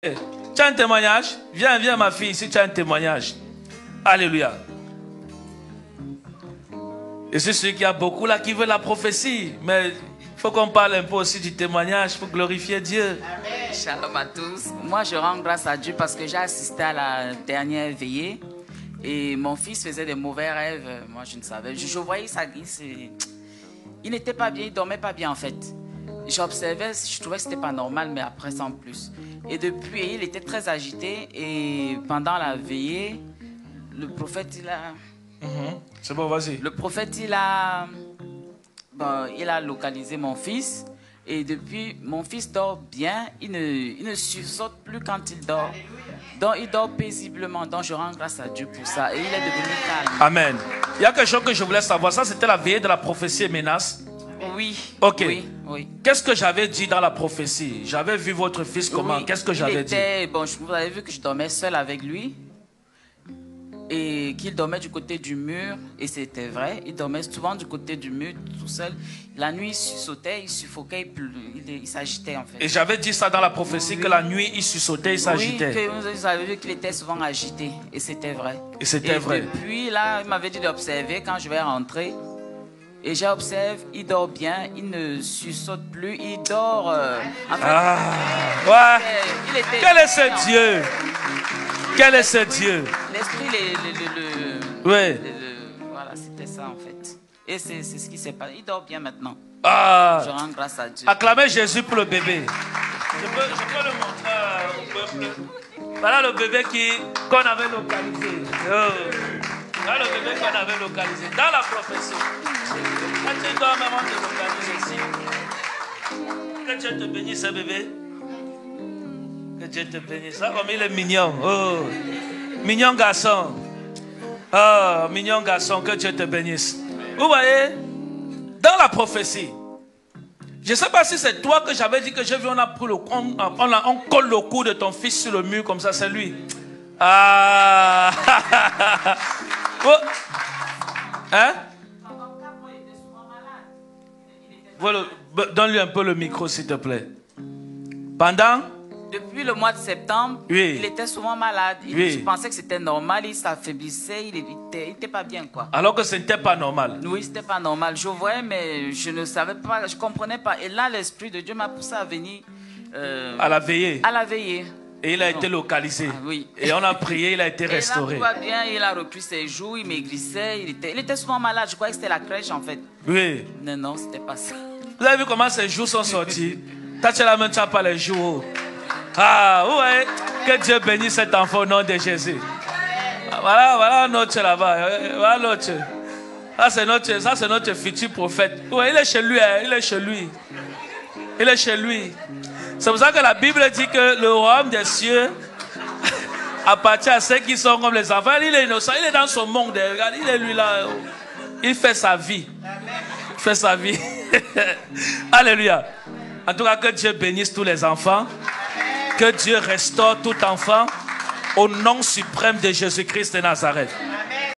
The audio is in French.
Tu as un témoignage? Viens, viens ma fille, si tu as un témoignage. Alléluia. Et c'est celui qui a beaucoup là qui veut la prophétie. Mais il faut qu'on parle un peu aussi du témoignage pour glorifier Dieu. Amen. Shalom à tous. Moi, je rends grâce à Dieu parce que j'ai assisté à la dernière veillée. Et mon fils faisait des mauvais rêves. Moi, je ne savais. Je voyais ça. Il n'était pas bien, il ne dormait pas bien en fait. J'observais, je trouvais que ce n'était pas normal, mais après, sans plus. Et depuis, il était très agité. Et pendant la veillée, le prophète, il a... C'est bon, vas-y. Le prophète, il a localisé mon fils. Et depuis, mon fils dort bien. Il ne sursaute plus quand il dort. Donc, il dort paisiblement. Donc, je rends grâce à Dieu pour ça. Et il est devenu calme. Amen. Il y a quelque chose que je voulais savoir. Ça, c'était la veillée de la prophétie et menace. Oui. Ok. Oui, oui. Qu'est-ce que j'avais dit dans la prophétie? J'avais vu votre fils comment? Oui, Qu'est-ce que j'avais dit? Bon, vous avez vu que je dormais seul avec lui. Et qu'il dormait du côté du mur. Et c'était vrai. Il dormait souvent du côté du mur, tout seul. La nuit, il sursautait, il suffoquait, il s'agitait en fait. Et j'avais dit ça dans la prophétie, que la nuit, il sursautait, il s'agitait. Oui, que vous avez vu qu'il était souvent agité. Et c'était vrai. Et c'était vrai. Depuis là, il m'avait dit d'observer quand je vais rentrer. Et j'observe, il dort bien, il ne sursaute plus, il dort. En fait, ouais. Il était Quel est ce Dieu? Quel est ce Dieu? L'esprit, Oui. Voilà, c'était ça en fait. Et c'est ce qui s'est passé. Il dort bien maintenant. Ah. Je rends grâce à Dieu. Acclamez Jésus pour le bébé. Je peux le montrer au peuple. Voilà le bébé qu'on avait localisé. Voilà le bébé qu'on avait localisé dans la prophétie. Quand tu dois même te localiser ici. Que Dieu te bénisse, bébé. Que Dieu te bénisse. Ça, comme il est mignon. Oh. Mignon garçon. Oh, mignon garçon. Que Dieu te bénisse. Vous voyez, dans la prophétie, je ne sais pas si c'est toi que j'avais dit que j'ai vu, on colle le cou de ton fils sur le mur comme ça, c'est lui. Ah. Oh. Hein? Voilà, donne-lui un peu le micro s'il te plaît. Pendant? Depuis le mois de septembre, oui. Il était souvent malade. Oui. Je pensais que c'était normal, il s'affaiblissait, il n'était pas bien quoi. Alors que ce n'était pas normal. Oui, c'était pas normal. Je voyais, mais je ne savais pas, je comprenais pas. Et là, l'Esprit de Dieu m'a poussé à venir à la veillée. À la veillée. Et il a été localisé. Ah, oui. Et on a prié, il a été restauré. Et là, tout va bien, il a repris ses jours, il maigrissait, il était souvent malade. Je croyais que c'était la crèche en fait. Oui. Non, c'était pas ça. Vous avez vu comment ses jours sont sortis? Toi, tu n'as pas les jours. Ah, ouais. Que Dieu bénisse cet enfant au nom de Jésus. Voilà notre là-bas. Voilà notre. Ça, c'est notre futur prophète. Ouais, il est chez lui. Il est chez lui. Il est chez lui. C'est pour ça que la Bible dit que le royaume des cieux appartient à ceux qui sont comme les enfants. Il est innocent. Il est dans son monde. Regarde, il est lui là. Il fait sa vie. Il fait sa vie. Alléluia. En tout cas, que Dieu bénisse tous les enfants. Que Dieu restaure tout enfant au nom suprême de Jésus-Christ de Nazareth.